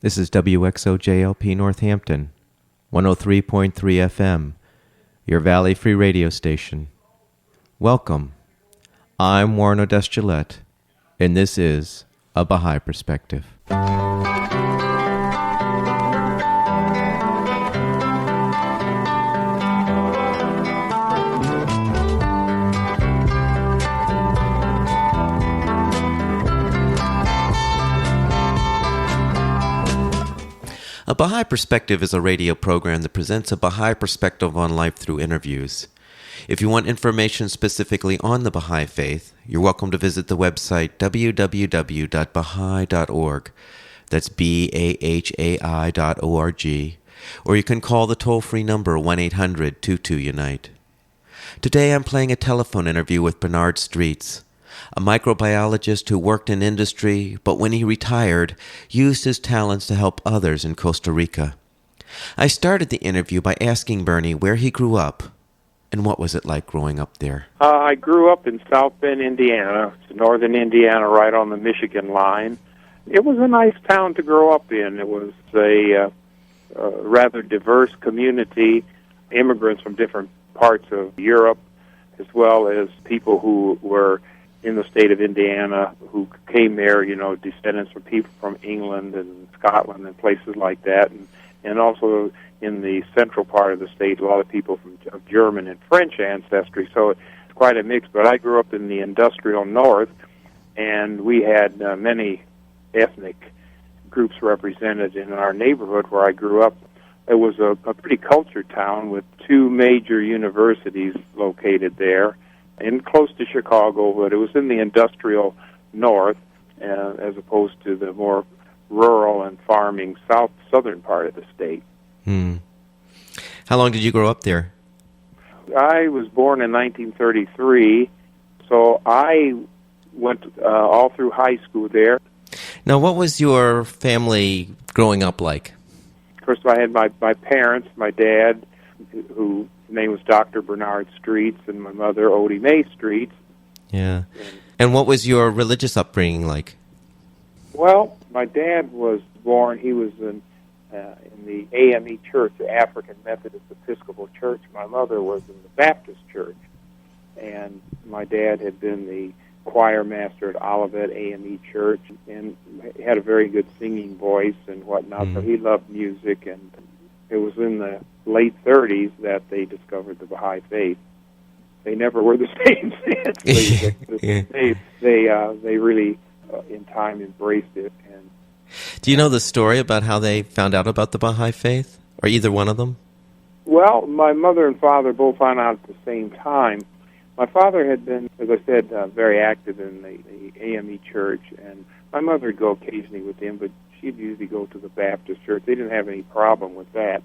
This is WXOJLP Northampton, 103.3 FM, your Valley Free radio station. Welcome. I'm Warren Odess-Gillette, and this is A Baha'i Perspective. A Baha'i Perspective is a radio program that presents a Baha'i perspective on life through interviews. If you want information specifically on the Baha'i faith, you're welcome to visit the website www.baha'i.org. That's BAHAI.org. Or you can call the toll-free number 1-800-22-UNITE. Today I'm playing a telephone interview with Bernard Streets, a microbiologist who worked in industry, but when he retired, used his talents to help others in Costa Rica. I started the interview by asking Bernie where he grew up, and what was it like growing up there? I grew up in South Bend, Indiana. It's northern Indiana, right on the Michigan line. It was a nice town to grow up in. It was a rather diverse community, immigrants from different parts of Europe, as well as people who were in the state of Indiana who came there, descendants from people from England and Scotland and places like that, and also in the central part of the state, a lot of people of German and French ancestry, so it's quite a mix. But I grew up in the industrial north, and we had many ethnic groups represented in our neighborhood where I grew up. It was a pretty cultured town with two major universities located there, and close to Chicago, but it was in the industrial north as opposed to the more rural and farming southern part of the state. How long did you grow up there? I was born in 1933, so I went all through high school there. Now, what was your family growing up like? Of course, I had my parents, my dad, whose name was Dr. Bernard Streets, and my mother, Odie Mae Streets. Yeah. And what was your religious upbringing like? Well, my dad was born, he was in the AME Church, the African Methodist Episcopal Church. My mother was in the Baptist Church. And my dad had been the choir master at Olivet AME Church and had a very good singing voice and whatnot, so he loved music. And it was in the late 30s that they discovered the Baha'i faith. They never were the same since. They really, in time, embraced it. And do you know the story about how they found out about the Baha'i faith, or either one of them? Well, my mother and father both found out at the same time. My father had been, as I said, very active in the AME Church, and my mother would go occasionally with him, but she'd usually go to the Baptist Church. They didn't have any problem with that.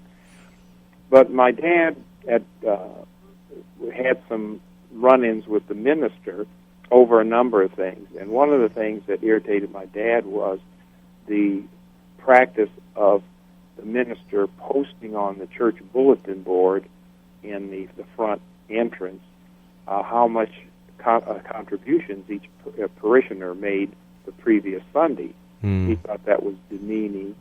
But my dad had some run-ins with the minister over a number of things, and one of the things that irritated my dad was the practice of the minister posting on the church bulletin board in the front entrance how much contributions each parishioner made the previous Sunday. He thought that was demeaning.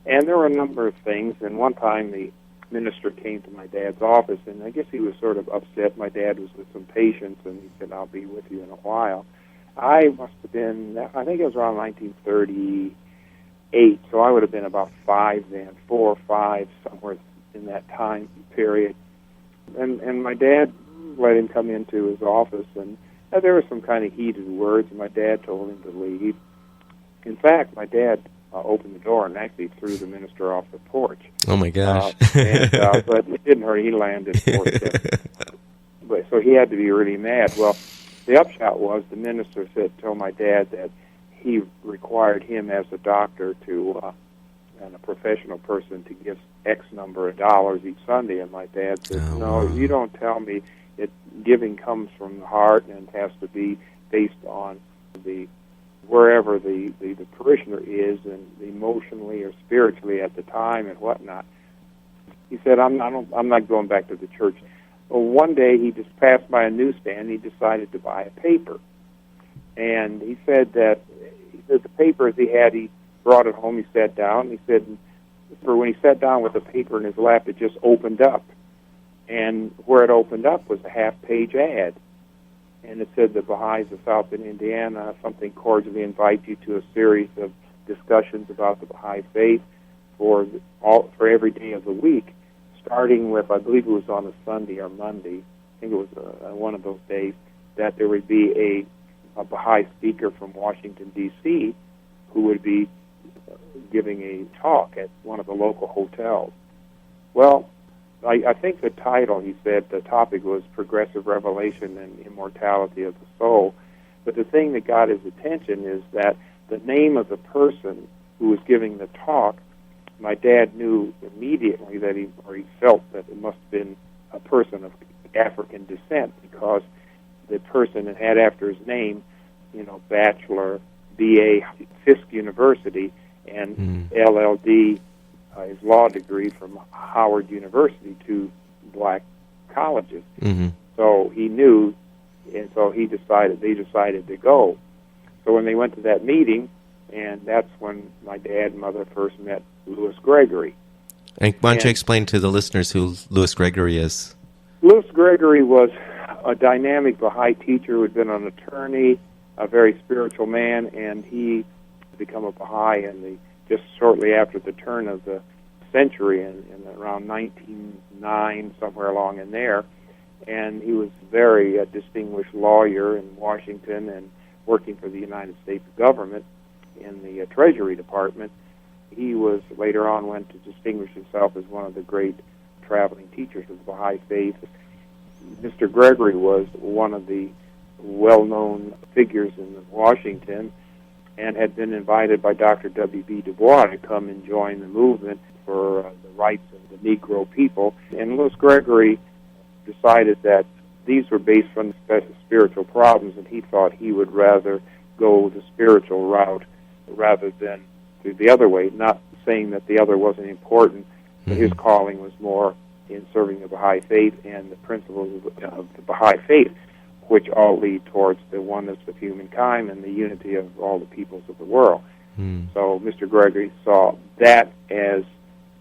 And there were a number of things, and one time the minister came to my dad's office, and I guess he was sort of upset. My dad was with some patients, and he said, "I'll be with you in a while." I must have been, I think it was around 1938, so I would have been about 5 then, 4 or 5, somewhere in that time period. And my dad let him come into his office, and there were some kind of heated words, and my dad told him to leave. In fact, my dad opened the door and actually threw the minister off the porch. Oh, my gosh. But it didn't hurt. He landed for it. But so he had to be really mad. Well, the upshot was the minister told my dad that he required him as a doctor and a professional person to give X number of dollars each Sunday. And my dad said, "No, you don't tell me. Giving comes from the heart and has to be based on wherever the parishioner is, and emotionally or spiritually at the time and whatnot." He said, I'm not going back to the church. Well, one day he just passed by a newsstand. He decided to buy a paper. And he said that the papers he brought it home. He sat down. He said, for when he sat down with the paper in his lap, it just opened up. And where it opened up was a half-page ad. And it said, the Baha'is of South Bend, Indiana, something cordially invite you to a series of discussions about the Baha'i faith for every day of the week, starting with, I believe it was on a Sunday or Monday, I think it was one of those days, that there would be a Baha'i speaker from Washington, D.C., who would be giving a talk at one of the local hotels. Well, I think the title, he said, the topic was Progressive Revelation and Immortality of the Soul. But the thing that got his attention is that the name of the person who was giving the talk, my dad knew immediately that he felt that it must have been a person of African descent, because the person had after his name, bachelor, B.A., Fisk University, and LLD, his law degree from Howard University, two black colleges. Mm-hmm. So he knew, and so they decided to go. So when they went to that meeting, and that's when my dad and mother first met Louis Gregory. And why don't you explain to the listeners who Louis Gregory is? Louis Gregory was a dynamic Baha'i teacher who had been an attorney, a very spiritual man, and he became a Baha'i just shortly after the turn of the century, in around 1909, somewhere along in there. And he was a very distinguished lawyer in Washington and working for the United States government in the Treasury Department. He was later on went to distinguish himself as one of the great traveling teachers of the Baha'i faith. Mr. Gregory was one of the well-known figures in Washington and had been invited by Dr. W.B. Du Bois to come and join the movement for the rights of the Negro people. And Louis Gregory decided that these were based on spiritual problems, and he thought he would rather go the spiritual route rather than the other way, not saying that the other wasn't important, but his calling was more in serving the Baha'i faith and the principles of the Baha'i faith, which all lead towards the oneness of humankind and the unity of all the peoples of the world. So Mr. Gregory saw that as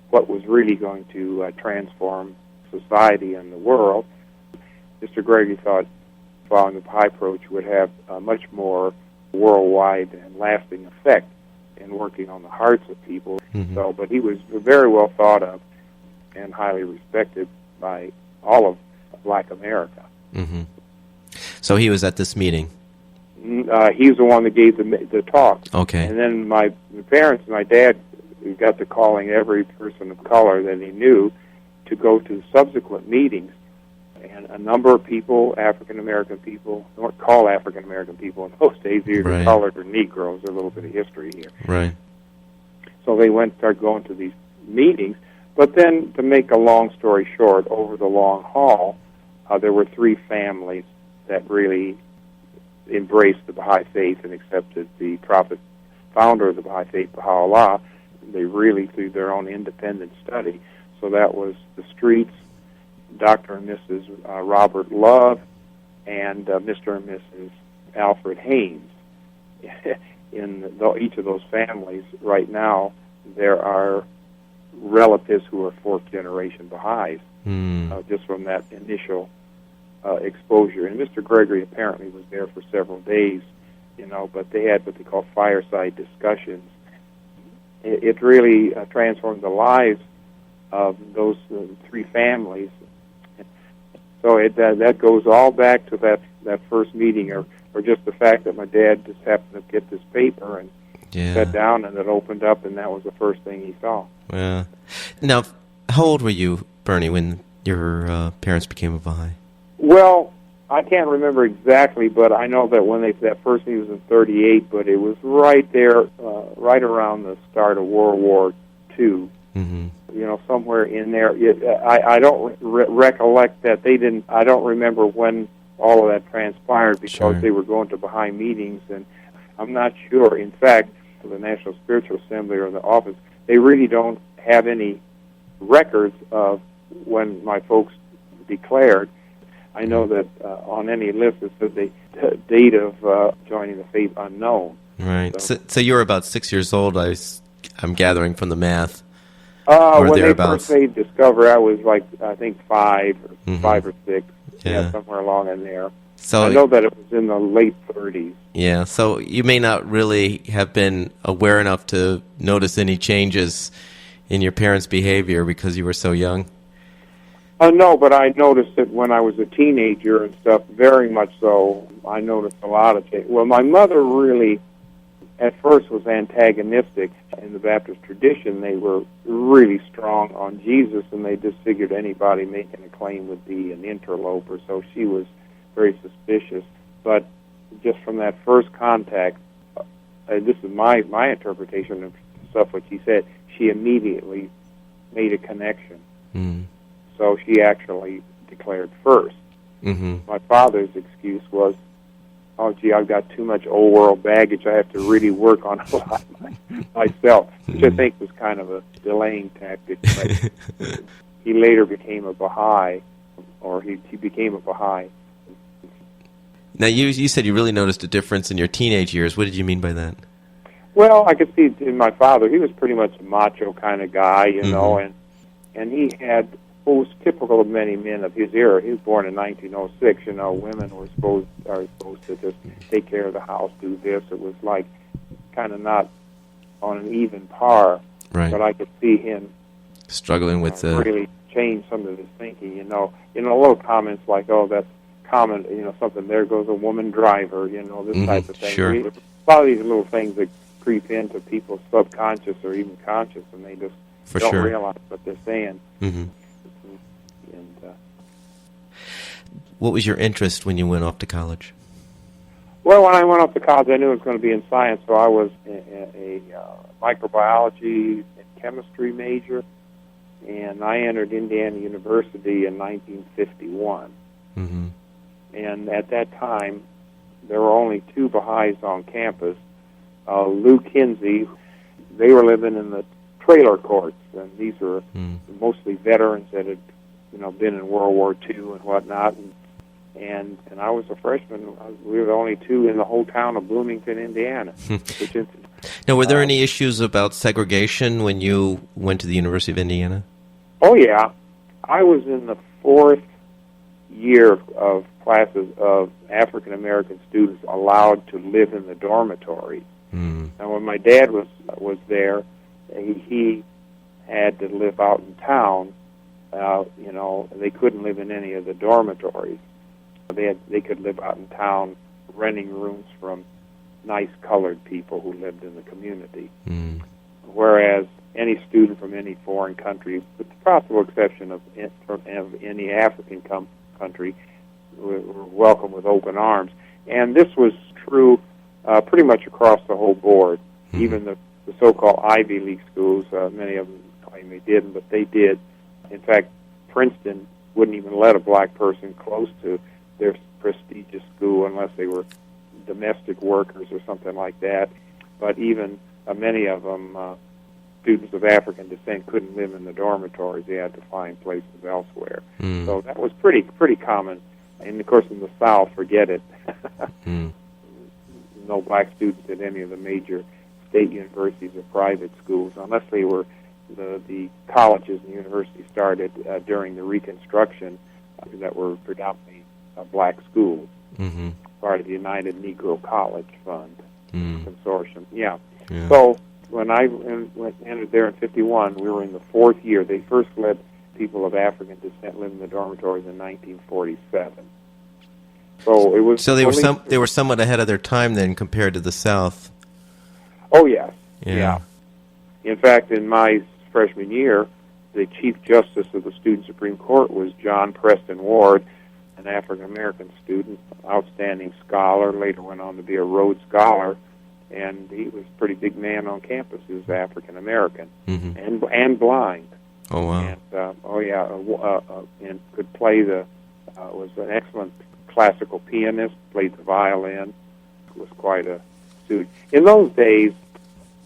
what was really going to transform society and the world. Mr. Gregory thought following the Baha'i approach would have a much more worldwide and lasting effect in working on the hearts of people. So, but he was very well thought of and highly respected by all of Black America. So he was at this meeting. He was the one that gave the talk. Okay. And then my parents, my dad, got to calling every person of color that he knew to go to subsequent meetings. And a number of people, African-American people, they weren't called African-American people in those days, either colored or Negroes. There's a little bit of history here. Right. So they started going to these meetings. But then, to make a long story short, over the long haul, there were three families that really embraced the Baha'i faith and accepted the prophet, founder of the Baha'i faith, Baha'u'llah. They really, through their own independent study. So that was the Streets, Dr. and Mrs. Robert Love, and Mr. and Mrs. Alfred Haynes. In each of those families, right now, there are relatives who are fourth-generation Baha'is, just from that initial exposure. And Mr. Gregory apparently was there for several days, but they had what they call fireside discussions. It really transformed the lives of those three families. So that goes all back to that first meeting, or just the fact that my dad just happened to get this paper and sat down, and it opened up, and that was the first thing he saw. Yeah. Now, how old were you, Bernie, when your parents became a Baha'i? Well, I can't remember exactly, but I know that when that first meeting was in '38, but it was right there, right around the start of World War II. Somewhere in there. I don't recollect that they didn't. I don't remember when all of that transpired, because they were going to Baha'i meetings, and I'm not sure. In fact, the National Spiritual Assembly or the office, they really don't have any records of when my folks declared. I know that on any list it said the date of joining the faith unknown. Right. So you were about 6 years old, I'm gathering from the math. When they thereabouts. first made Discovery, I was like, I think 5 or 6, Yeah. somewhere along in there. So I know that it was in the late 30s. yeah, so you may not really have been aware enough to notice any changes in your parents' behavior because you were so young. No, but I noticed it when I was a teenager and stuff, very much so. I noticed a lot of change. Well, my mother really, at first, was antagonistic. In the Baptist tradition, they were really strong on Jesus, and they just figured anybody making a claim would be an interloper, so she was very suspicious. But just from that first contact, this is my interpretation of stuff what she said, she immediately made a connection. Mm. So she actually declared first. Mm-hmm. My father's excuse was, oh, gee, I've got too much old world baggage. I have to really work on a lot myself, which I think was kind of a delaying tactic. But he later became a Baha'i, or he became a Baha'i. Now, you said you really noticed a difference in your teenage years. What did you mean by that? Well, I could see in my father, he was pretty much a macho kind of guy, you know, and he had what was typical of many men of his era. He was born in 1906. You know, women are supposed to just take care of the house, do this. It was like kind of not on an even par. Right. But I could see him struggling with really change some of his thinking. You know, little comments like, "Oh, that's common." You know, something. There goes a woman driver. You know, this type of thing. Sure. A lot of these little things that creep into people's subconscious or even conscious, and they just don't realize what they're saying. Mm-hmm. And what was your interest when you went off to college? well, when I went off to college, I knew it was going to be in science, so I was a microbiology and chemistry major, and I entered Indiana University in 1951. Mm-hmm. And at that time, there were only 2 Baha'is on campus. Lou Kinsey, they were living in the trailer courts, and these were mostly veterans that had, been in World War II and whatnot. And I was a freshman. We were the only 2 in the whole town of Bloomington, Indiana. Which is, now, were there any issues about segregation when you went to the University of Indiana? Oh, yeah. I was in the 4th year of classes of African-American students allowed to live in the dormitory. Now, when my dad was there, he had to live out in town. They couldn't live in any of the dormitories. They could live out in town, renting rooms from nice colored people who lived in the community. Whereas any student from any foreign country, with the possible exception of any African country, were welcome with open arms. And this was true pretty much across the whole board. Even the so-called Ivy League schools, many of them claim they didn't, but they did. In fact, Princeton wouldn't even let a black person close to their prestigious school unless they were domestic workers or something like that. But even many of them, students of African descent, couldn't live in the dormitories. They had to find places elsewhere. So that was pretty common. And, of course, in the South, forget it. No black students at any of the major state universities or private schools, unless they were the colleges and universities started during the Reconstruction that were predominantly black schools, part of the United Negro College Fund consortium. Yeah. So when I entered there in 51, we were in the 4th year. They first let people of African descent live in the dormitories in 1947. So it was. So they were somewhat ahead of their time then compared to the South. Oh yes. Yeah. In fact, in my freshman year, the Chief Justice of the Student Supreme Court was John Preston Ward, an African-American student, outstanding scholar, later went on to be a Rhodes Scholar, and he was a pretty big man on campus. He was African-American and blind. Oh, wow. And, and could play was an excellent classical pianist, played the violin, was quite a student. In those days,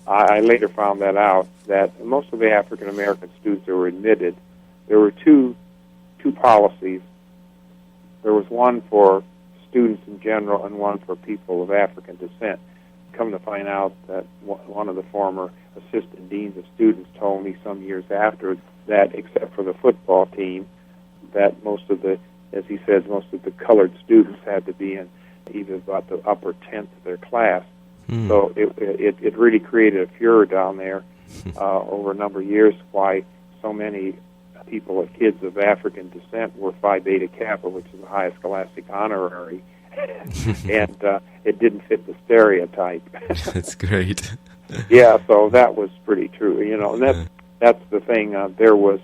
I later found that out, that most of the African-American students that were admitted, there were two policies. There was one for students in general and one for people of African descent. come to find out that one of the former assistant deans of students told me some years after that, except for the football team, that most of the, as he says, most of the colored students had to be in either about the upper 10th of their class. So it really created a furor down there over a number of years why so many people, kids of African descent, were Phi Beta Kappa, which is the highest scholastic honorary, and it didn't fit the stereotype. That's great. Yeah, so that was pretty true, and that's the thing. There was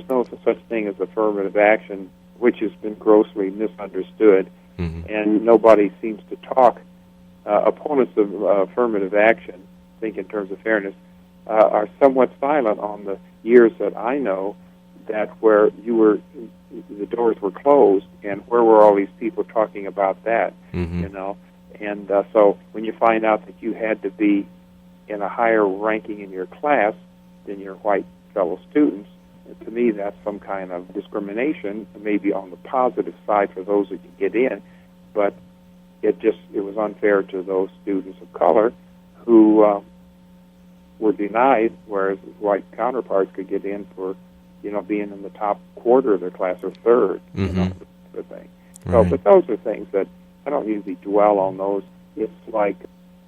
no such thing as affirmative action, which has been grossly misunderstood, and nobody seems to talk. Opponents of affirmative action, I think in terms of fairness, are somewhat silent on the years that I know that where the doors were closed, and where were all these people talking about that, And so when you find out that you had to be in a higher ranking in your class than your white fellow students, to me that's some kind of discrimination, maybe on the positive side for those that could get in, but it was unfair to those students of color who were denied, whereas white counterparts could get in for, being in the top quarter of their class or third, sort of thing. So, Right. but those are things that I don't usually dwell on those. It's like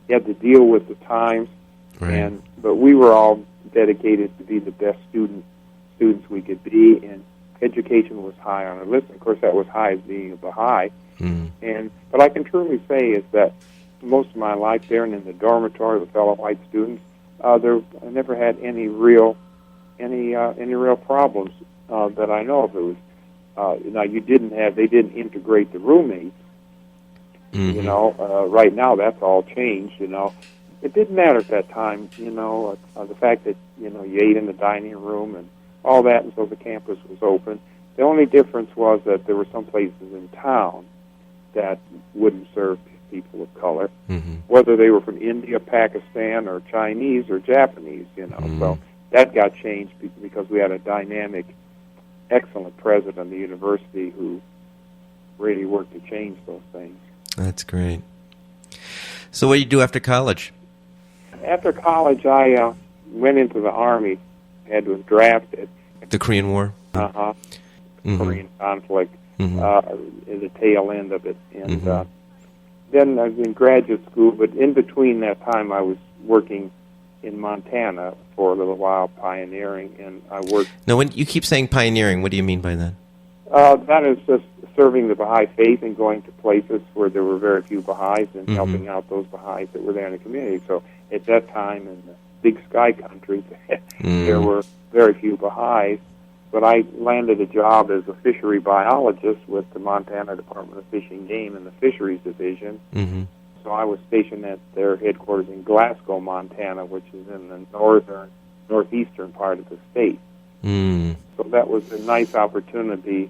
you had to deal with the times, Right. but we were all dedicated to be the best students we could be, and education was high on our list. Of course, that was high as being a Baha'i. But I can truly say is that most of my life there and in the dormitory with fellow white students, I never had any real problems that I know of. It was now they didn't integrate the roommates. Right now that's all changed. It didn't matter at that time. The fact that you ate in the dining room and all that until the campus was open. The only difference was that there were some places in town that wouldn't serve people of color, whether they were from India, Pakistan, or Chinese or Japanese, So that got changed because we had a dynamic, excellent president of the university who really worked to change those things. That's great. So what do you do after college? After college, I went into the Army, was drafted. The Korean War? Korean conflict. In the tail end of it. And then I was in graduate school, but in between that time I was working in Montana for a little while, pioneering, and I worked... Now, when you keep saying pioneering, what do you mean by that? That is just serving the Baha'i faith and going to places where there were very few Baha'is and helping out those Baha'is that were there in the community. So at that time in the Big Sky country, there were very few Baha'is. But I landed a job as a fishery biologist with the Montana Department of Fish and Game in the Fisheries Division. So I was stationed at their headquarters in Glasgow, Montana, which is in the northeastern part of the state. So that was a nice opportunity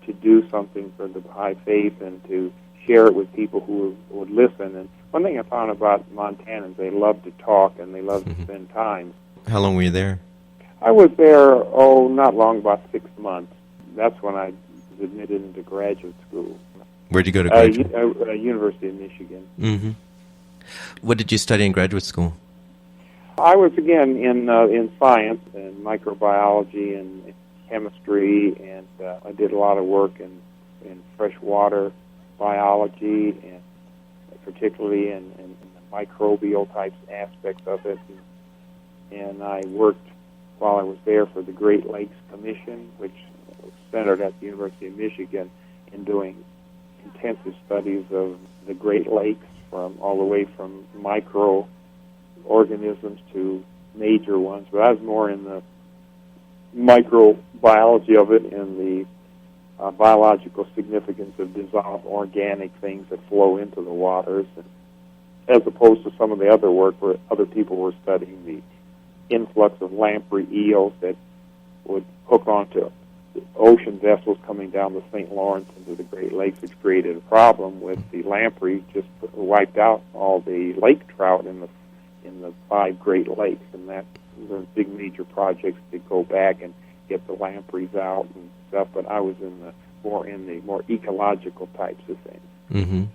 to do something for the Baha'i faith and to share it with people who would listen. And one thing I found about Montanans, they love to talk and they love to spend time. How long were you there? I was there, not long, about 6 months. That's when I was admitted into graduate school. Where'd you go to graduate? University of Michigan. What did you study in graduate school? I was, again, in science and microbiology and chemistry, and I did a lot of work in freshwater biology, and particularly in the microbial types aspects of it. And I worked while I was there for the Great Lakes Commission, which was centered at the University of Michigan, in doing intensive studies of the Great Lakes, all the way from microorganisms to major ones. But I was more in the microbiology of it and the biological significance of dissolved organic things that flow into the waters, as opposed to some of the other work where other people were studying the influx of lamprey eels that would hook onto ocean vessels coming down the St. Lawrence into the Great Lakes, which created a problem with the lamprey, just wiped out all the lake trout in the 5 Great Lakes, and that was big major projects to go back and get the lampreys out and stuff. But I was in the more ecological types of things.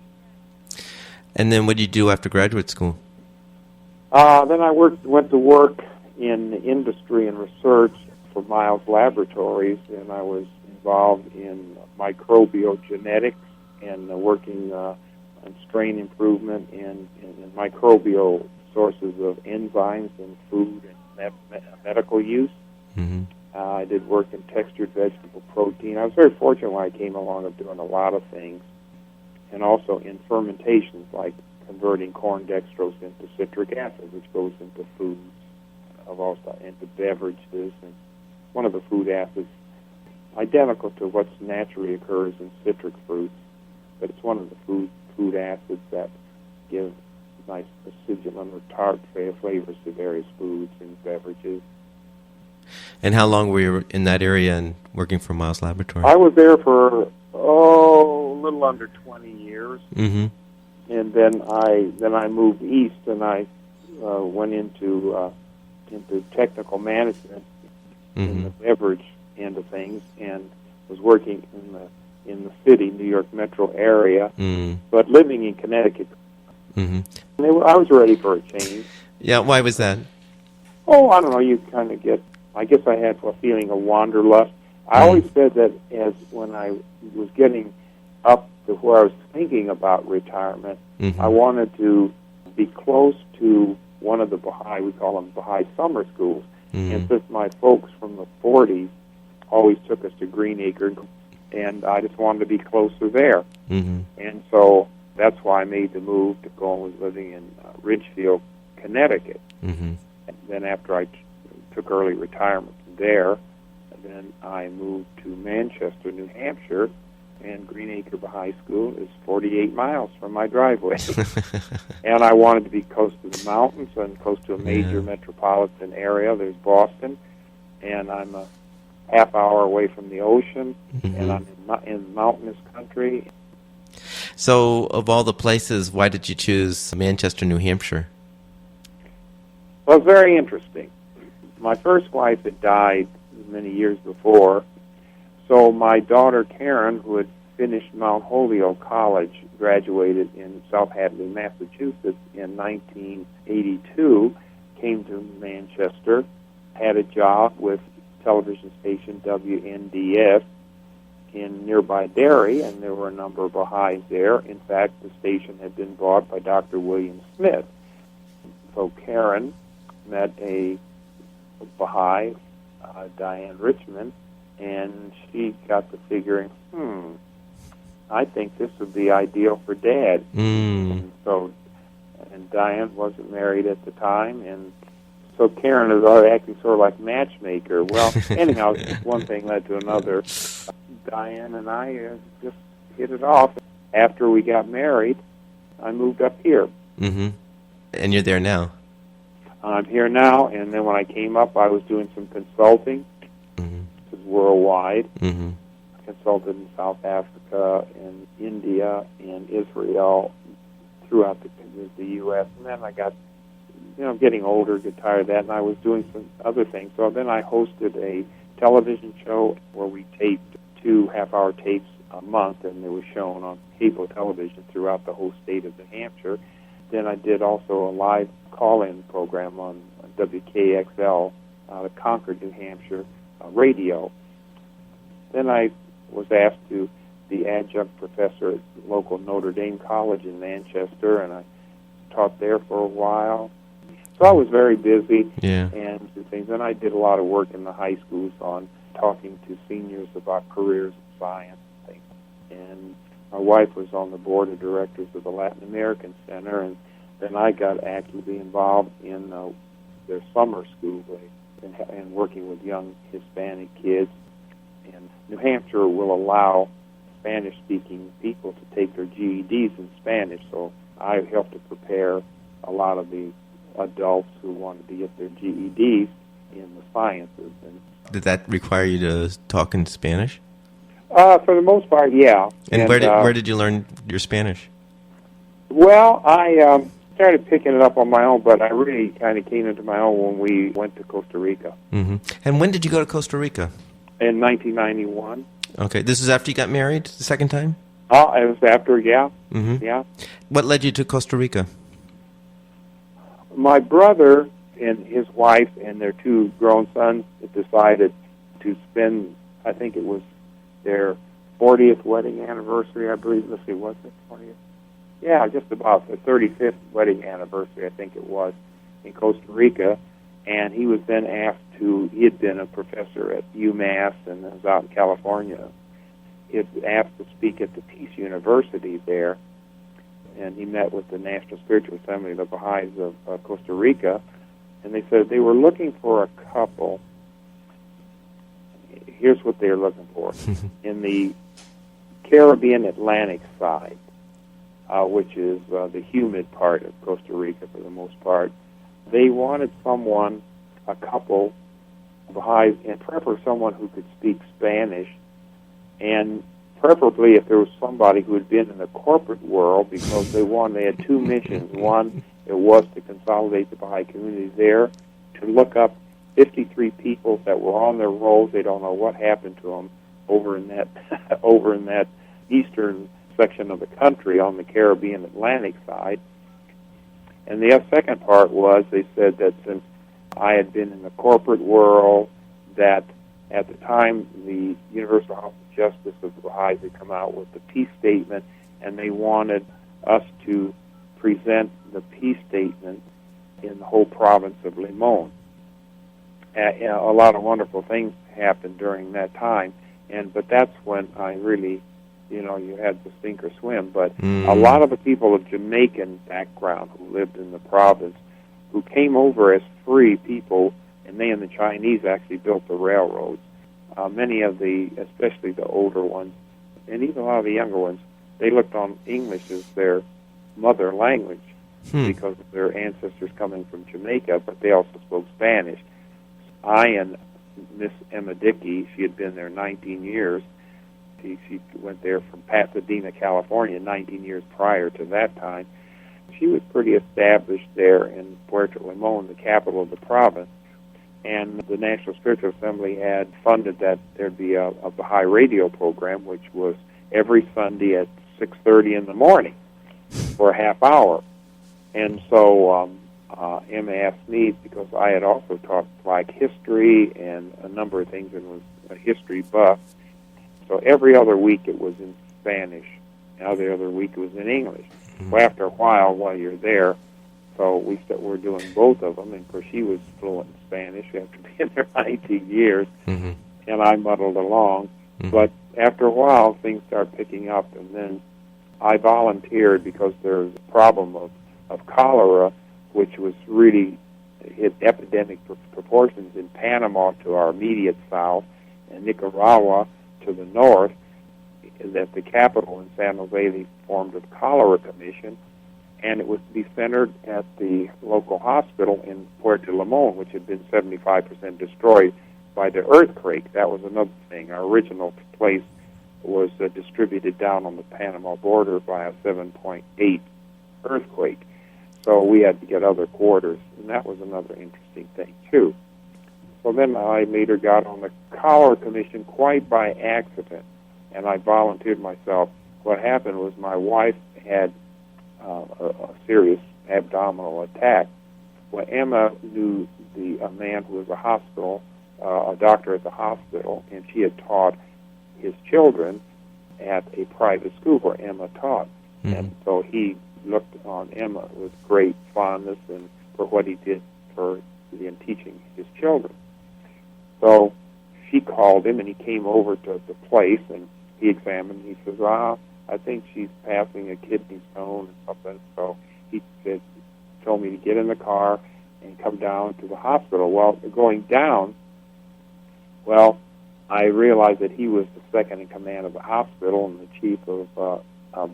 And then what did you do after graduate school? Then I went to work in industry and research for Miles Laboratories, and I was involved in microbial genetics and working on strain improvement and microbial sources of enzymes in food and medical use. Mm-hmm. I did work in textured vegetable protein. I was very fortunate when I came along of doing a lot of things, and also in fermentations like converting corn dextrose into citric acid, which goes into foods, into beverages, and one of the food acids identical to what naturally occurs in citric fruits, but it's one of the food acids that give nice acidulant or tart flavors to various foods and beverages. And how long were you in that area and working for Miles Laboratory? I was there for a little under 20 years, mm-hmm. and then I moved east, and I went into technical management mm-hmm. in the beverage end of things, and was working in the city, New York metro area, but living in Connecticut. Mm-hmm. And I was ready for a change. Yeah, why was that? Oh, I don't know. You kind of get. I guess I had a feeling of wanderlust. I always said that as when I was getting up to where I was thinking about retirement, mm-hmm. I wanted to be close to one of the Baha'i, we call them Baha'i summer schools. Mm-hmm. And since my folks from the 40s always took us to Greenacre, and I just wanted to be closer there. Mm-hmm. And so that's why I made the move to go and was living in Ridgefield, Connecticut. Mm-hmm. And then after I took early retirement there, then I moved to Manchester, New Hampshire, and Greenacre Baha'i School is 48 miles from my driveway. And I wanted to be close to the mountains and close to a major metropolitan area. There's Boston, and I'm a half hour away from the ocean, mm-hmm. and I'm in mountainous country. So, of all the places, why did you choose Manchester, New Hampshire? Well, it's very interesting. My first wife had died many years before, so my daughter Karen, who had finished Mount Holyoke College, graduated in South Hadley, Massachusetts in 1982, came to Manchester, had a job with television station WNDS in nearby Derry, and there were a number of Baha'is there. In fact, the station had been bought by Dr. William Smith. So Karen met a Baha'i, Diane Richmond, and she got to figuring, I think this would be ideal for Dad. And Diane wasn't married at the time, and so Karen is acting sort of like matchmaker. Well, anyhow, one thing led to another. Diane and I just hit it off. After we got married, I moved up here. Mm-hmm. And you're there now? I'm here now, and then when I came up, I was doing some consulting. Mm-hmm. This is worldwide. Mm-hmm. I consulted in South Africa, and India, and Israel, throughout the U.S. And then I got, getting older, get tired of that, and I was doing some other things. So then I hosted a television show where we taped 2 half-hour tapes a month, and they were shown on cable television throughout the whole state of New Hampshire. Then I did also a live call-in program on WKXL, the Concord, New Hampshire radio. Then I was asked to be adjunct professor at local Notre Dame College in Manchester, and I taught there for a while. So I was very busy and things. And I did a lot of work in the high schools on talking to seniors about careers in science and things. And my wife was on the board of directors of the Latin American Center, and then I got actively involved in their summer school and working with young Hispanic kids. And New Hampshire will allow Spanish-speaking people to take their GEDs in Spanish, so I helped to prepare a lot of the adults who wanted to get their GEDs in the sciences. And did that require you to talk in Spanish? For the most part, yeah. And where did you learn your Spanish? Well, I started picking it up on my own, but I really kind of came into my own when we went to Costa Rica. Mm-hmm. And when did you go to Costa Rica? In 1991. Okay, this is after you got married the second time? It was after, yeah. Mm-hmm. Yeah. What led you to Costa Rica? my brother and his wife and their two grown sons decided to spend, I think it was their 40th wedding anniversary, I believe. Let's see, was it 40th? Yeah, just about the 35th wedding anniversary, I think it was, in Costa Rica. And he was then asked to, he had been a professor at UMass and was out in California. He was asked to speak at the Peace University there. And he met with the National Spiritual Assembly of the Baha'is of Costa Rica. And they said they were looking for a couple. Here's what they were looking for. In the Caribbean Atlantic side, which is the humid part of Costa Rica for the most part, they wanted someone, a couple, Baha'is, and preferably someone who could speak Spanish, and preferably if there was somebody who had been in the corporate world, because they had two missions. One, it was to consolidate the Baha'i community there, to look up 53 people that were on their rolls. They don't know what happened to them over in that eastern section of the country on the Caribbean Atlantic side. And the second part was, they said that since I had been in the corporate world, that at the time the Universal House of Justice of the Baha'is had come out with the peace statement, and they wanted us to present the peace statement in the whole province of Limon. A lot of wonderful things happened during that time, but that's when I really, you had to sink or swim. But a lot of the people of Jamaican background who lived in the province, who came over as free people, and they and the Chinese actually built the railroads. Many of especially the older ones, and even a lot of the younger ones, they looked on English as their mother language because of their ancestors coming from Jamaica, but they also spoke Spanish. I and Miss Emma Dickey, she had been there 19 years. She went there from Pasadena, California, 19 years prior to that time. She was pretty established there in Puerto Limon, the capital of the province. And the National Spiritual Assembly had funded that there'd be a Baha'i radio program, which was every Sunday at 6:30 in the morning for a half hour. And so Emma asked me, because I had also taught Black history and a number of things and was a history buff. So every other week it was in Spanish. Every other week it was in English. Well, after a while you're there, so we're doing both of them. And of course, she was fluent in Spanish after being there 19 years, and I muddled along. But after a while, things started picking up, and then I volunteered because there was a problem of cholera, which was really hit epidemic proportions in Panama to our immediate south, and Nicaragua to the north. At the capital in San Jose, they formed a cholera commission, and it was to be centered at the local hospital in Puerto Limon, which had been 75% destroyed by the earthquake. That was another thing. Our original place was distributed down on the Panama border by a 7.8 earthquake. So we had to get other quarters, and that was another interesting thing, too. So then I later got on the cholera commission quite by accident, and I volunteered myself. What happened was my wife had a serious abdominal attack. Well, Emma knew a man who was a doctor at the hospital, and she had taught his children at a private school where Emma taught. And so he looked on Emma with great fondness and for what he did in teaching his children. So she called him, and he came over to the place, and he examined. He says, I think she's passing a kidney stone or something. So he told me to get in the car and come down to the hospital. Well, going down, I realized that he was the second in command of the hospital and the chief of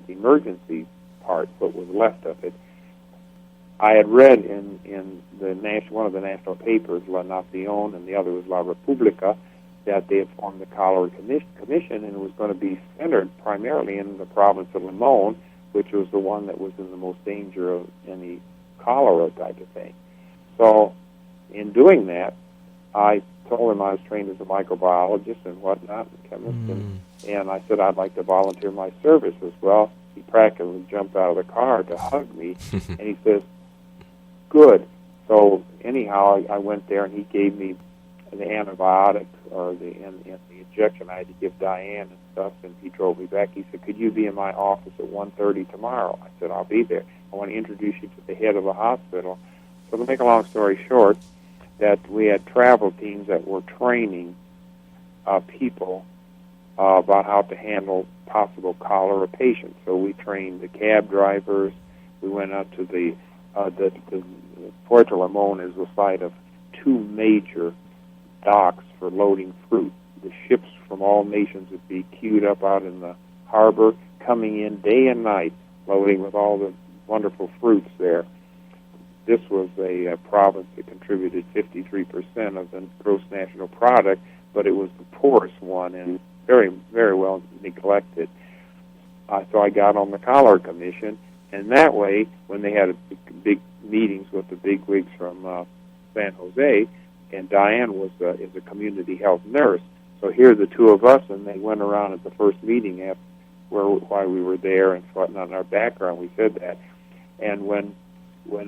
the emergency part, what was left of it. I had read in one of the national papers, La Nación, and the other was La República, that they had formed the cholera commission, and it was going to be centered primarily in the province of Limon, which was the one that was in the most danger of any cholera type of thing. So in doing that, I told him I was trained as a microbiologist and whatnot, and chemist, and I said I'd like to volunteer my services. Well, he practically jumped out of the car to hug me, and he says, "Good, So anyhow, I went there, and he gave me the antibiotic or the injection I had to give Diane and stuff, and he drove me back. He said, "Could you be in my office at 1:30 tomorrow?" I said, "I'll be there. I want to introduce you to the head of the hospital." So to make a long story short, that we had travel teams that were training people about how to handle possible cholera patients. So we trained the cab drivers. We went out to the Puerto Limon is the site of two major docks for loading fruit. The ships from all nations would be queued up out in the harbor, coming in day and night, loading with all the wonderful fruits there. This was a province that contributed 53% of the gross national product, but it was the poorest one and very, very well neglected. So I got on the Cholera Commission, and that way, when they had big meetings with the big wigs from San Jose, and Diane is a community health nurse. So here are the two of us, and they went around at the first meeting why we were there and whatnot in our background. We said that, and when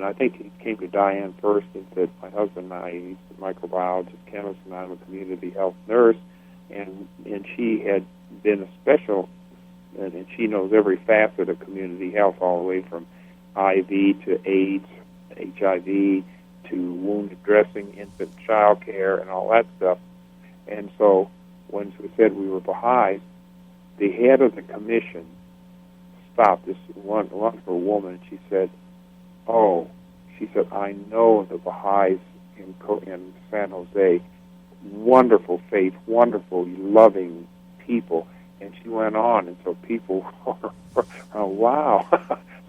I think he came to Diane first and said, "My husband and I, he's a microbiologist, chemist, and I'm a community health nurse," and she had been a special, and she knows every facet of community health, all the way from IV to AIDS, HIV, to wound dressing, infant child care, and all that stuff. And so when we said we were Baha'i, the head of the commission stopped this wonderful woman. She said, "I know the Baha'is in San Jose, wonderful faith, wonderful, loving people." And she went on, and so people were, "Oh, wow."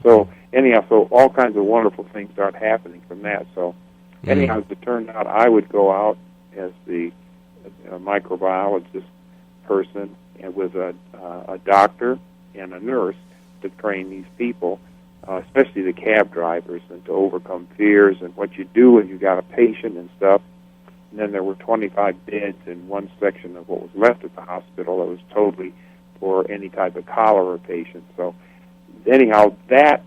So anyhow, so all kinds of wonderful things started happening from that. So anyhow, as it turned out, I would go out as the microbiologist person, and with a doctor and a nurse to train these people, especially the cab drivers, and to overcome fears and what you do when you got a patient and stuff. And then there were 25 beds in one section of what was left at the hospital that was totally for any type of cholera patient. So anyhow, that,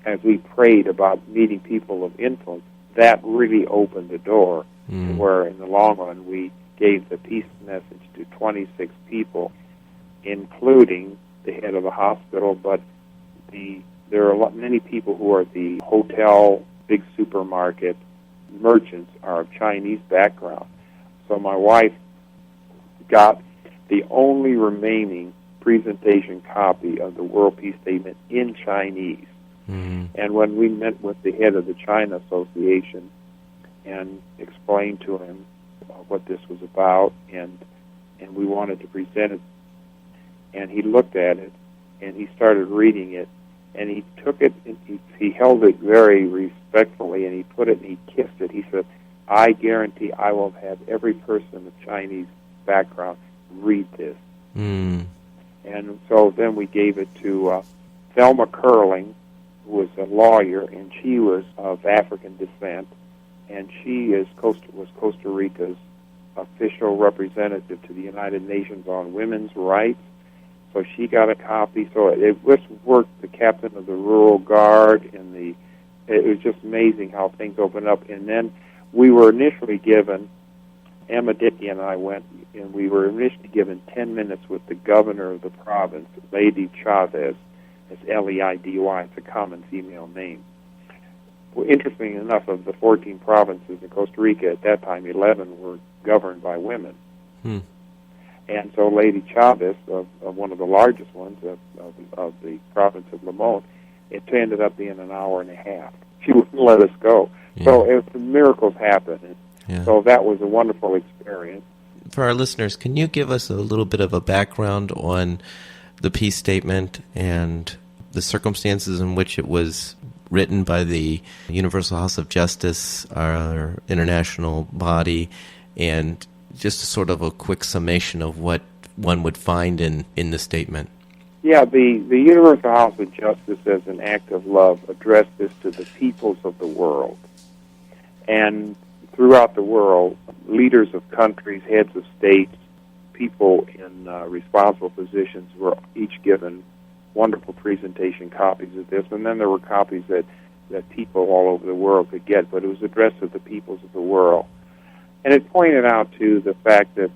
as we prayed about meeting people of influence, that really opened the door to where in the long run we gave the peace message to 26 people, including the head of the hospital, but there are many people who are the hotel, big supermarket merchants are of Chinese background. So my wife got the only remaining presentation copy of the World Peace Statement in Chinese. And when we met with the head of the China Association and explained to him what this was about, and we wanted to present it, and he looked at it, and he started reading it, and he took it, and he held it very respectfully, and he put it and he kissed it. He said, "I guarantee I will have every person of Chinese background read this." And so then we gave it to Thelma Curling, who was a lawyer, and she was of African descent, and she was Costa Rica's official representative to the United Nations on women's rights. So she got a copy. So it just worked, the captain of the Rural Guard, and it was just amazing how things opened up. And then we were initially given, Emma Dickey and I went, and we were initially given 10 minutes with the governor of the province, Lady Chavez. It's Leidy. It's a common female name. Well, interesting enough, of the 14 provinces in Costa Rica at that time, 11 were governed by women. And so Lady Chavez, of one of the largest ones of the province of Limon, it ended up being an hour and a half. She wouldn't let us go. Yeah. So miracles happen. And so that was a wonderful experience. For our listeners, can you give us a little bit of a background on the peace statement and the circumstances in which it was written by the Universal House of Justice, our international body, and just sort of a quick summation of what one would find in the statement? Yeah, the Universal House of Justice, as an act of love, addressed this to the peoples of the world. And throughout the world, leaders of countries, heads of states, people in responsible positions were each given wonderful presentation copies of this. And then there were copies that that people all over the world could get, but it was addressed to the peoples of the world. And it pointed out, too, the fact that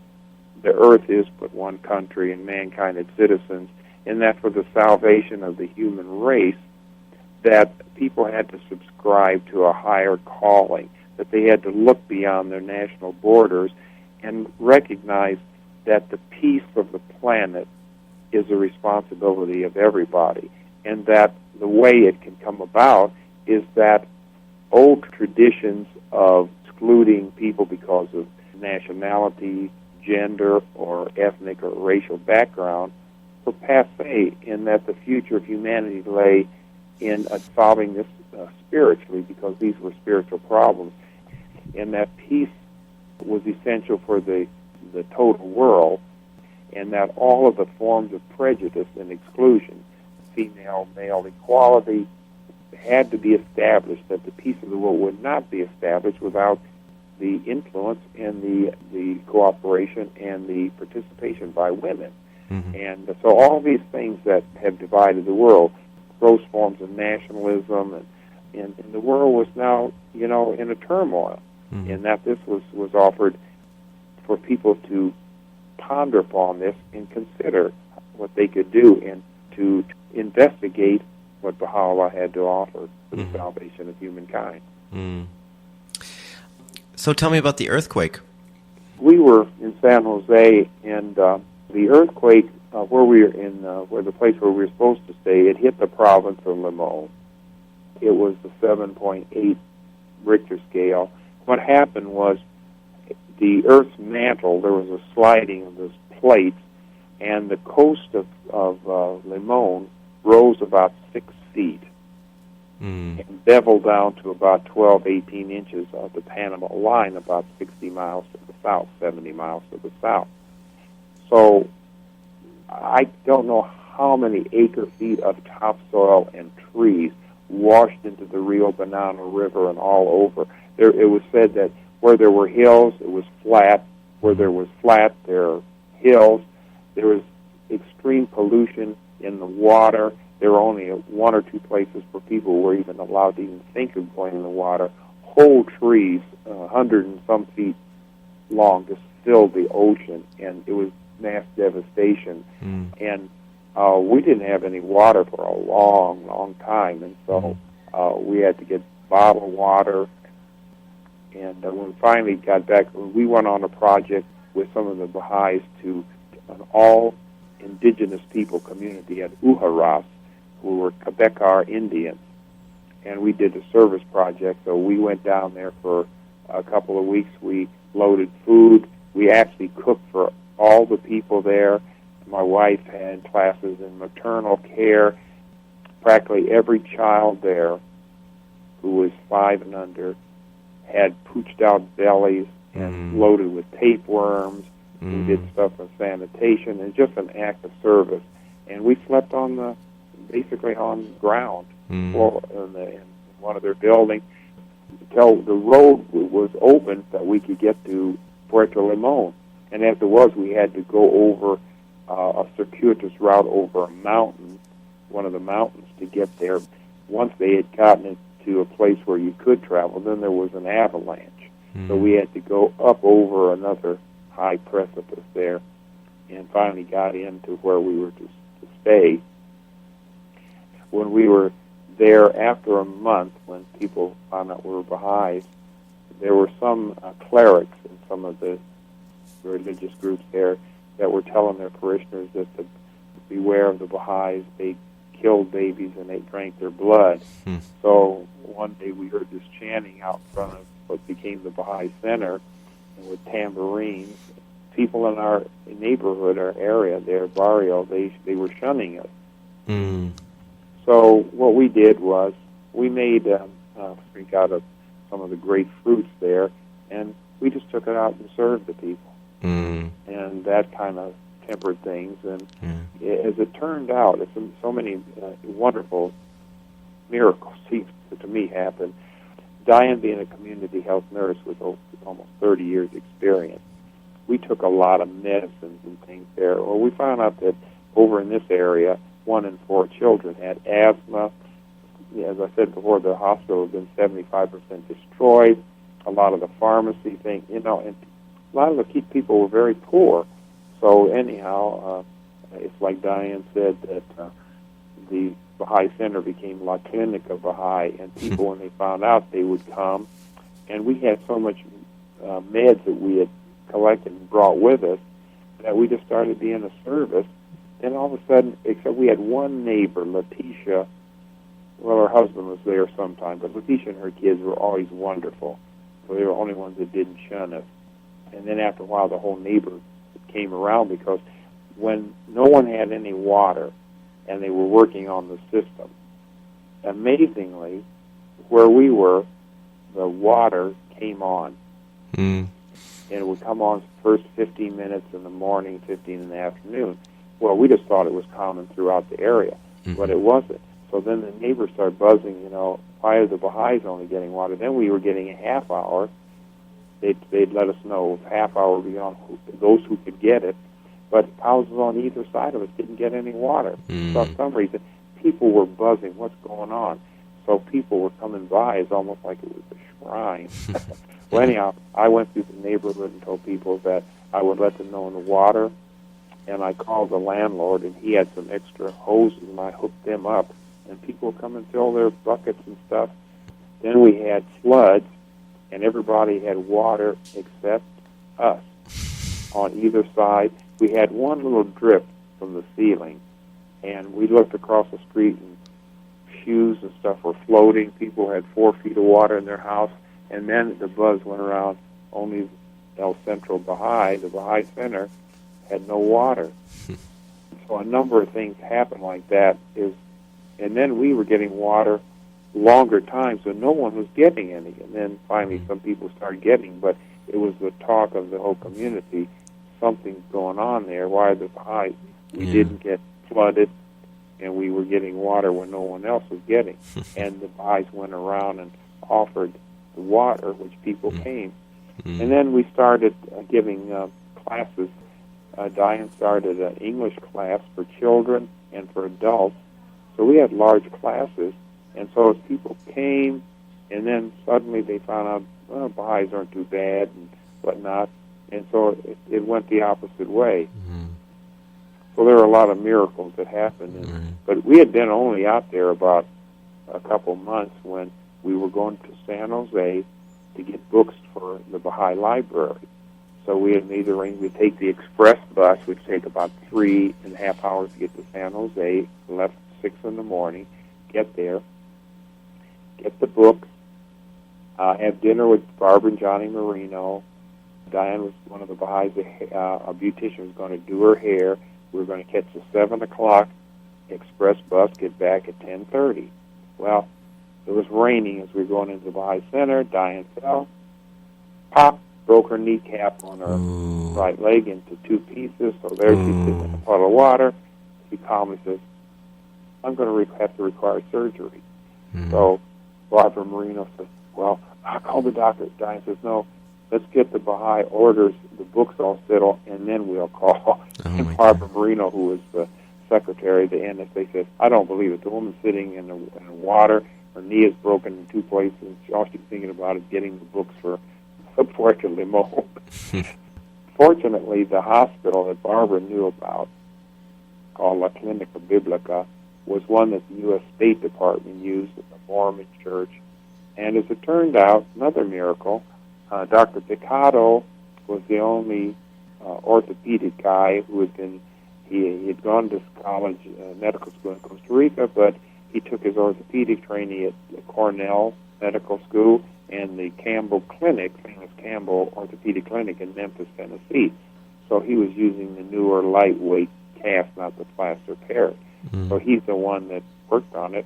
the earth is but one country and mankind its citizens, and that for the salvation of the human race, that people had to subscribe to a higher calling, that they had to look beyond their national borders and recognize that the peace of the planet is a responsibility of everybody, and that the way it can come about is that old traditions of excluding people because of nationality, gender, or ethnic or racial background were passé, and that the future of humanity lay in solving this spiritually, because these were spiritual problems, and that peace was essential for the total world, and that all of the forms of prejudice and exclusion, female-male equality, had to be established, that the peace of the world would not be established without the influence and the cooperation and the participation by women. Mm-hmm. And so all these things that have divided the world, gross forms of nationalism, and the world was now, in a turmoil. Mm-hmm. And that this was offered for people to ponder upon this and consider what they could do and to investigate what Baha'u'llah had to offer for the salvation of humankind. Mm. So tell me about the earthquake. We were in San Jose, and the earthquake where the place where we were supposed to stay, it hit the province of Limon. It was the 7.8 Richter scale. What happened was the Earth's mantle, there was a sliding of those plates, and the coast of Limon rose about 6 feet and beveled down to about 12, 18 inches of the Panama line, about 60 miles to the south, 70 miles to the south. So I don't know how many acre-feet of topsoil and trees washed into the Rio Banana River and all over. It was said that where there were hills, it was flat. Where there was flat, there are hills. There was extreme pollution in the water. There were only one or two places where people were even allowed to even think of going in the water. Whole trees, 100 and some feet long, just filled the ocean, and it was mass devastation. And we didn't have any water for a long, long time, and so we had to get bottled water. And when we finally got back, we went on a project with some of the Baha'is to an all-indigenous people community at Uharas, who were Quebecar Indians. And we did a service project, so we went down there for a couple of weeks. We loaded food. We actually cooked for all the people there. My wife had classes in maternal care. Practically every child there who was 5 and under had pooched out bellies and loaded with tapeworms. We did stuff on sanitation, and just an act of service. And we slept basically on the ground floor in one of their buildings until the road was open that we could get to Puerto Limon. And as it was, we had to go over a circuitous route over a mountain, one of the mountains, to get there. Once they had gotten it to a place where you could travel, then there was an avalanche. So we had to go up over another high precipice there, and finally got into where we were to stay. When we were there after a month, when people found out we were Baha'is, there were some clerics in some of the religious groups there that were telling their parishioners that to beware of the Baha'is. They killed babies and they drank their blood. So one day we heard this chanting out in front of what became the Baha'i Center, and with tambourines. People in our neighborhood, our area there, barrio, they were shunning us. So what we did was we made a drink out of some of the great fruits there, and we just took it out and served the people. And that kind of tempered things. And as it turned out, so many wonderful miracles seemed to me happen. Diane, being a community health nurse with almost 30 years experience, we took a lot of medicines and things there. Well, we found out that over in this area, 1 in 4 children had asthma, as I said before, the hospital had been 75% destroyed. A lot of the pharmacy thing, and a lot of the people were very poor. So anyhow, it's like Diane said that the Baha'i Center became La Clinica Baha'i, and people, when they found out, they would come. And we had so much meds that we had collected and brought with us that we just started being a service. Then all of a sudden, except we had one neighbor, Letitia. Well, her husband was there sometime, but Letitia and her kids were always wonderful. So they were the only ones that didn't shun us. And then after a while, the whole neighborhood came around, because when no one had any water and they were working on the system, amazingly, where we were, the water came on. And it would come on first 15 minutes in the morning, 15 in the afternoon. Well, we just thought it was common throughout the area, but it wasn't. So then the neighbors started buzzing, why are the Baha'is only getting water? Then we were getting a half hour. They'd let us know half hour beyond those who could get it, but houses on either side of us didn't get any water. So for some reason, people were buzzing, what's going on? So people were coming by. It's almost like it was a shrine. Well, anyhow, I went through the neighborhood and told people that I would let them know in the water, and I called the landlord, and he had some extra hoses, and I hooked them up, and people would come and fill their buckets and stuff. Then we had floods, and everybody had water except us. On either side, we had one little drip from the ceiling, and we looked across the street, and shoes and stuff were floating. People had 4 feet of water in their house, and then the buzz went around. Only El Centro Baha'i, the Baha'i Center, had no water. So a number of things happened like that. And then we were getting water longer times, so no one was getting any. And then finally some people started getting, but it was the talk of the whole community, something's going on there. Why are the Baha'is? We didn't get flooded, and we were getting water when no one else was getting. And the Baha'is went around and offered the water, which people came. And then we started giving classes. Diane started an English class for children and for adults. So we had large classes. And so as people came, and then suddenly they found out, well, Baha'is aren't too bad and whatnot. And so it went the opposite way. So there were a lot of miracles that happened. But we had been only out there about a couple months when we were going to San Jose to get books for the Baha'i Library. So we had made the arrangement. We'd take the express bus, which would take about 3.5 hours to get to San Jose, left 6 in the morning, get there, get the books, have dinner with Barbara and Johnny Marino. Diane was one of the Baha'is, a beautician was going to do her hair. We were going to catch the 7 o'clock express bus, get back at 10:30. Well, it was raining as we were going into the Baha'i Center. Diane fell, pop, broke her kneecap on her right leg into 2 pieces. So there she sits in a puddle of water. She calmly says, I'm going to have to require surgery. So Barbara Marino says, well, I'll call the doctor. Diane says, no, let's get the Baha'i orders, the books all settled, and then we'll call. And Barbara Marino, who was the secretary of the NSA, says, I don't believe it. The woman's sitting in the water. Her knee is broken in 2 places. All she's thinking about is getting the books for Puerto Limon. Fortunately, the hospital that Barbara knew about, called La Clinica Biblica, was one that the U.S. State Department used at the Mormon Church. And as it turned out, another miracle, Dr. Picado was the only orthopedic guy who had been, he had gone to college, medical school in Costa Rica, but he took his orthopedic training at Cornell Medical School and the Campbell Clinic, famous Campbell Orthopedic Clinic in Memphis, Tennessee. So he was using the newer lightweight cast, not the plaster parrot. So he's the one that worked on it.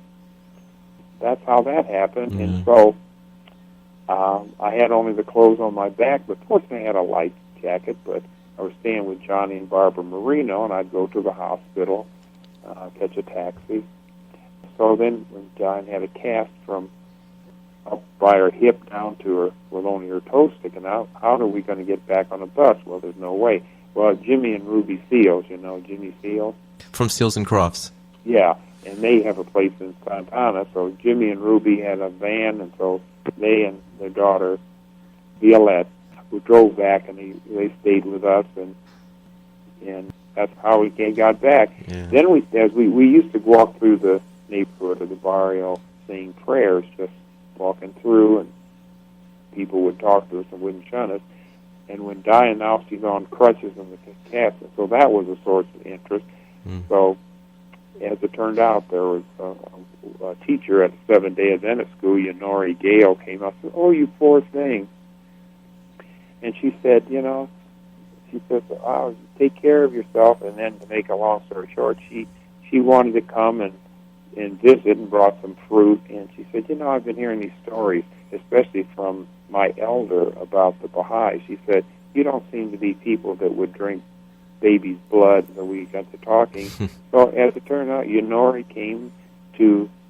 That's how that happened. And so I had only the clothes on my back, but fortunately I had a light jacket, but I was staying with Johnny and Barbara Marino, and I'd go to the hospital, catch a taxi. So then when John had a cast from up by her hip down to her with only her toes sticking out, how are we going to get back on a bus? Well, there's no way. Well, Jimmy and Ruby Seals, you know Jimmy Seals? From Seals and Crofts. Yeah. and they have a place in Santana. So Jimmy and Ruby had a van, and so they and their daughter Violette, who drove back, and they stayed with us, and that's how we got back. Yeah. Then we used to walk through the neighborhood of the barrio saying prayers, just walking through, and people would talk to us and wouldn't shun us. And when Di announced she's on crutches in the casket, so that was a source of interest. So as it turned out, there was a teacher at the Seventh-day Adventist school, Yonori Gale, came up and said, "Oh, you poor thing." And she said, "Oh, take care of yourself." And then, to make a long story short, she wanted to come and visit and brought some fruit. And she said, "I've been hearing these stories, especially from my elder, about the Baha'i." She said, "You don't seem to be people that would drink baby's blood." So we got to talking. So as it turned out, Yonori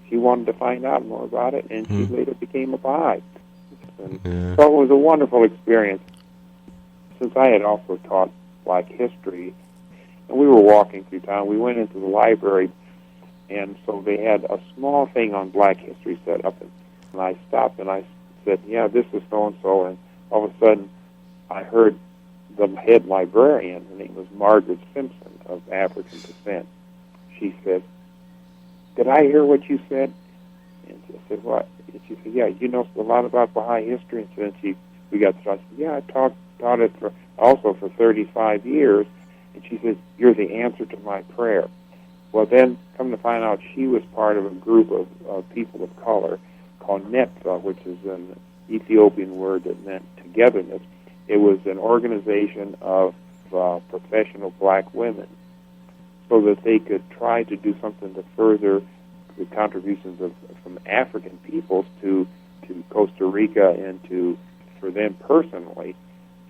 she wanted to find out more about it, and she later became a Baha'i. And so it was a wonderful experience. Since I had also taught Black history, and we were walking through town, we went into the library, and so they had a small thing on Black history set up, and I stopped and I said, "Yeah, this is so-and-so," and all of a sudden I heard the head librarian, her name was Margaret Simpson, of African descent. She said, "Did I hear what you said?" And I said, "What?" And she said, "Yeah, you know a lot about Baha'i history." And so we got to talk. I said, "Yeah, I taught it for 35 years." And she said, "You're the answer to my prayer." Well, then, come to find out, she was part of a group of people of color called Netza, which is an Ethiopian word that meant togetherness. It was an organization of professional black women, so that they could try to do something to further the contributions from African peoples to Costa Rica and for them personally.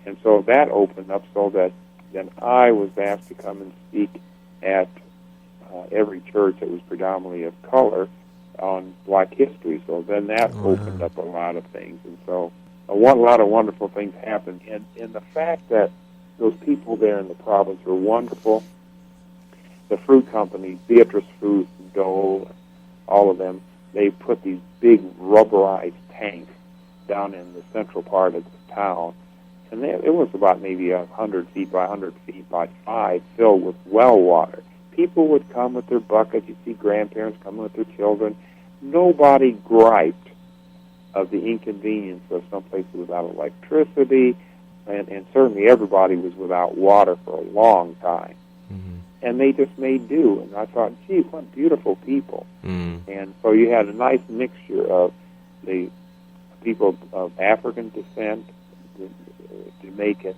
And so that opened up so that then I was asked to come and speak at every church that was predominantly of color on Black history. So then that opened up a lot of things. And so a lot of wonderful things happened. And the fact that those people there in the province were wonderful, the fruit companies, Beatrice Fruit, Dole, all of them, they put these big rubberized tanks down in the central part of the town. And it was about maybe 100 feet by 100 feet by 5, filled with well water. People would come with their buckets. You'd see grandparents coming with their children. Nobody griped of the inconvenience of some places without electricity, and certainly everybody was without water for a long time. And they just made do. And I thought, gee, what beautiful people. And so you had a nice mixture of the people of African descent, Jamaican,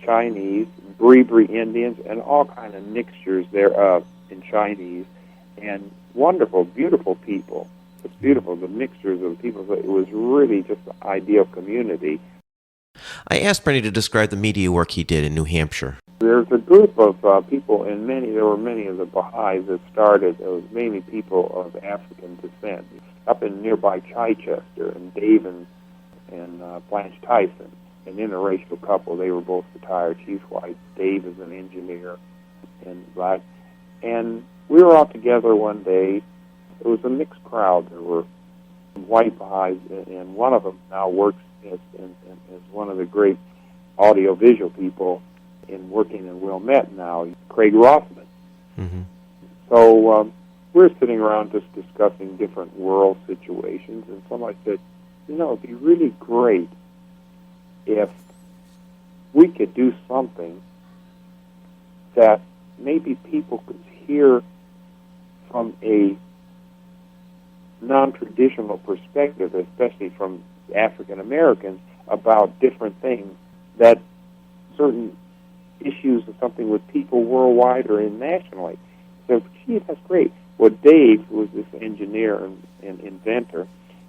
Chinese, Bribri Indians, and all kind of mixtures thereof in Chinese, and wonderful, beautiful people. It's beautiful, the mixtures of the people. It was really just an ideal community. I asked Bernie to describe the media work he did in New Hampshire. There's a group of people, and there were many of the Baha'is that started. It was mainly people of African descent. Up in nearby Chichester, and Dave and Blanche Tyson, an interracial couple. They were both retired chief whites. Dave is an engineer and black. And we were all together one day. It was a mixed crowd. There were some white Baha'is, and one of them now works as one of the great audiovisual people working in Wilmette now, Craig Rothman. So we're sitting around just discussing different world situations, and somebody said, it'd be really great if we could do something that maybe people could hear from a non-traditional perspective, especially from African Americans, about different things, that certain issues or something with people worldwide or internationally. So, gee, that's great. Well, Dave, who was this engineer and inventor,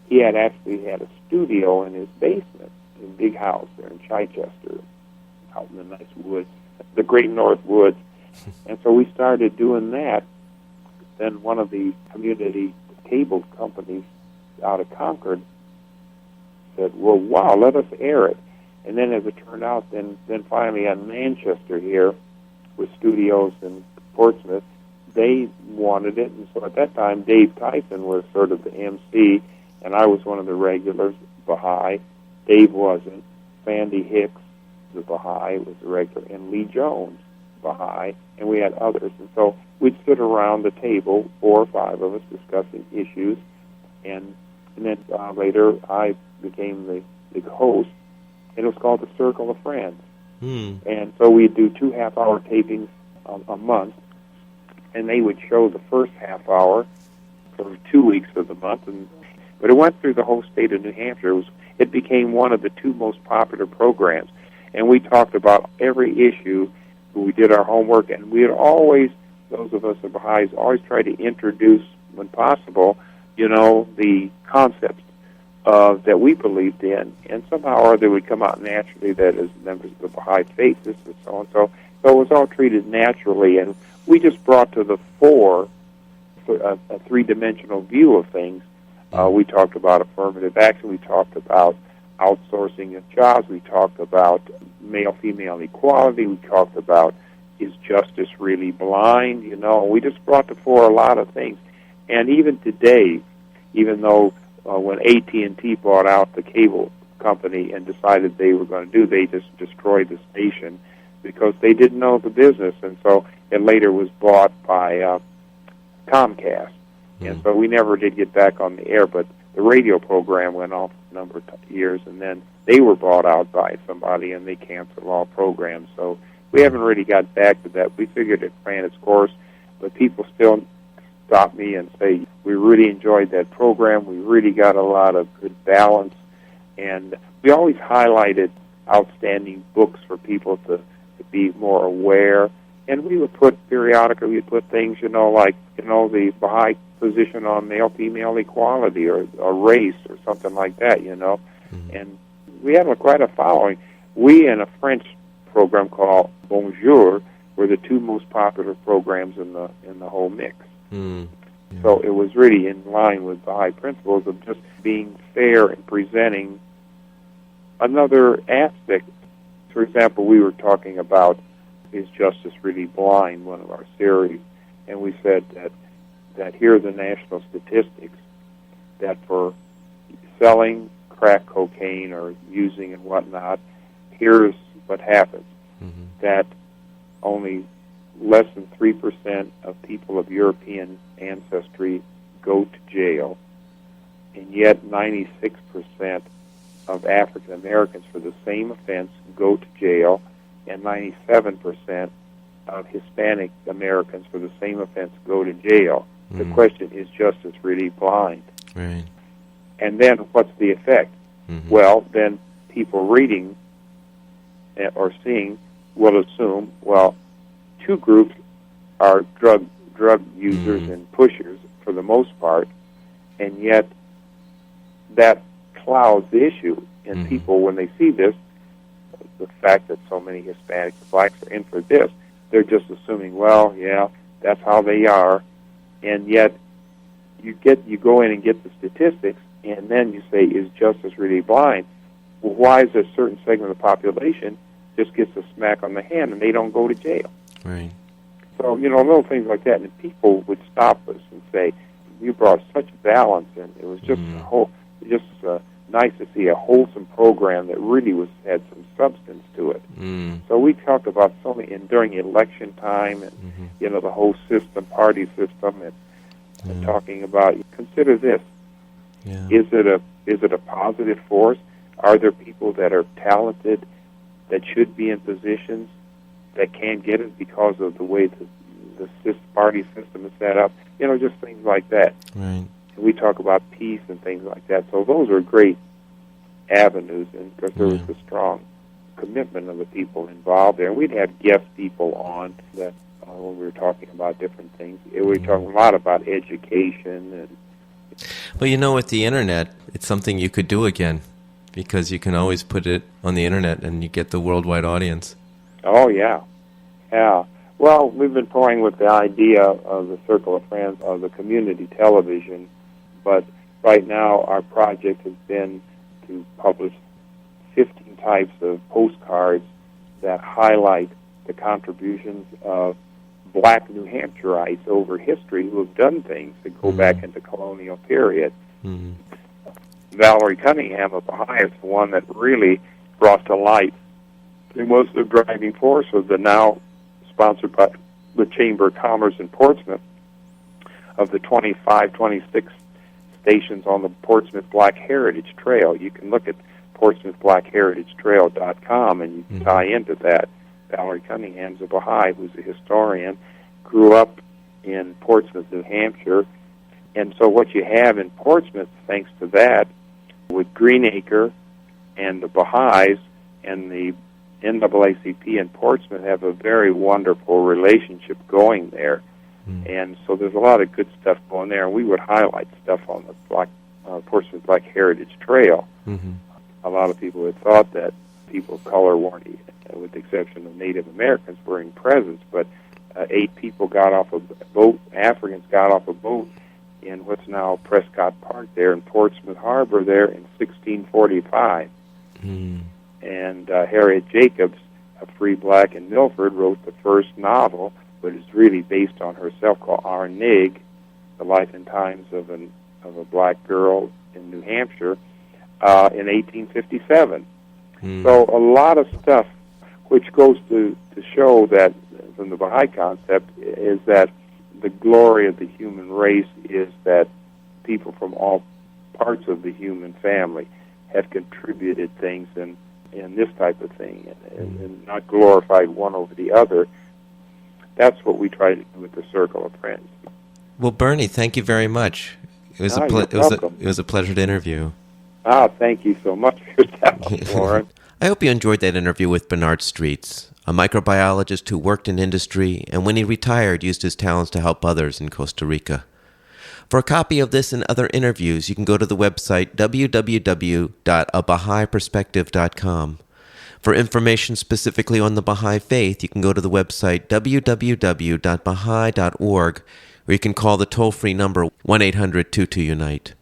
he had actually had a studio in his basement, in a big house there in Chichester, out in the nice woods, the Great North Woods. And so we started doing that. Then one of the community cable companies out of Concord said, well, wow, let us air it. And then as it turned out, then finally in Manchester here, with studios in Portsmouth, they wanted it, and so at that time, Dave Tyson was sort of the MC, and I was one of the regulars, Baha'i. Dave wasn't. Sandy Hicks, the Baha'i, was the regular, and Lee Jones, Baha'i, and we had others. And so we'd sit around the table, 4 or 5 of us, discussing issues, and then later I became the host, and it was called the Circle of Friends. And so we'd do 2 half-hour tapings a month, and they would show the first half hour for 2 weeks of the month. But it went through the whole state of New Hampshire. It became one of the 2 most popular programs, and we talked about every issue. We did our homework, and we had always, those of us at Baha'is, always try to introduce, when possible, the concepts that we believed in, and somehow or other would come out naturally that as members of the Baha'i faith, this is so and so. So it was all treated naturally, and we just brought to the fore a 3-dimensional view of things. We talked about affirmative action. We talked about outsourcing of jobs. We talked about male-female equality. We talked about, is justice really blind? We just brought to fore a lot of things. And even today, even though when AT&T bought out the cable company and decided they were going to do, they just destroyed the station because they didn't know the business, and so it later was bought by Comcast. And so we never did get back on the air, but the radio program went off a number of years, and then they were bought out by somebody, and they canceled all programs. So we haven't really got back to that. We figured it ran its course, but people still stop me and say, we really enjoyed that program. We really got a lot of good balance, and we always highlighted outstanding books for people to be more aware. And we would put, periodically, we'd put things, like, the Baha'i position on male-female equality or race or something like that, And we had quite a following. We and a French program called Bonjour were the 2 most popular programs in the whole mix. So it was really in line with Baha'i principles of just being fair and presenting another aspect. For example, we were talking about, is justice really blind, one of our series, and we said that here are the national statistics, that for selling crack cocaine or using and whatnot, here's what happens, that only less than 3% of people of European ancestry go to jail, and yet 96% of African Americans for the same offense go to jail, and 97% of Hispanic Americans for the same offense go to jail. The question is justice really blind? Right. And then what's the effect? Well, then people reading or seeing will assume, well, 2 groups are drug users and pushers for the most part, and yet that clouds the issue. And people, when they see this, the fact that so many Hispanics and blacks are in for this, they're just assuming, well, yeah, that's how they are. And yet you go in and get the statistics, and then you say, is justice really blind? Well, why is a certain segment of the population just gets a smack on the hand and they don't go to jail? Right. So, little things like that. And people would stop us and say, you brought such balance, and it was just nice to see a wholesome program that really had some substance to it. So we talked about so many, and during election time, and the whole system, party system, and talking about, consider this: is it a positive force? Are there people that are talented that should be in positions that can't get it because of the way the party system is set up? Just things like that. Right. We talk about peace and things like that. So those are great avenues, and because there was a strong commitment of the people involved there. And we'd have guest people on that when we were talking about different things. We were talking a lot about education. And well, with the Internet, it's something you could do again, because you can always put it on the Internet and you get the worldwide audience. Oh, yeah. Yeah. Well, we've been toying with the idea of the Circle of Friends of the community television, but right now our project has been to publish 15 types of postcards that highlight the contributions of black New Hampshireites over history who have done things that go back into colonial period. Valerie Cunningham of Baha'i is the one that really brought to light and was the driving force of the now sponsored by the Chamber of Commerce in Portsmouth of the 25, 26 stations on the Portsmouth Black Heritage Trail. You can look at portsmouthblackheritagetrail.com and you can tie into that. Valerie Cunningham's a Baha'i who's a historian, grew up in Portsmouth, New Hampshire, and so what you have in Portsmouth, thanks to that, with Greenacre and the Baha'is and the NAACP in Portsmouth have a very wonderful relationship going there. And so there's a lot of good stuff going there, and we would highlight stuff on the Portsmouth Black Heritage Trail. A lot of people had thought that people of color weren't, with the exception of Native Americans, were in presence, but 8 people got off a boat, Africans got off a boat in what's now Prescott Park there in Portsmouth Harbor there in 1645. And Harriet Jacobs, a free black in Milford, wrote the first novel, but it's really based on herself, called Our Nig, The Life and Times of a Black Girl in New Hampshire, in 1857. So a lot of stuff, which goes to show that, from the Baha'i concept, is that the glory of the human race is that people from all parts of the human family have contributed things in this type of thing, and not glorified one over the other. That's what we try to do with the Circle of Friends. Well, Bernie, thank you very much. It was it was a pleasure to interview. Thank you so much for your time, Lauren. I hope you enjoyed that interview with Bernard Streets, a microbiologist who worked in industry and when he retired used his talents to help others in Costa Rica. For a copy of this and other interviews, you can go to the website www.abahaiperspective.com. For information specifically on the Baha'i Faith, you can go to the website www.baha'i.org, or you can call the toll-free number 1-800-22-UNITE.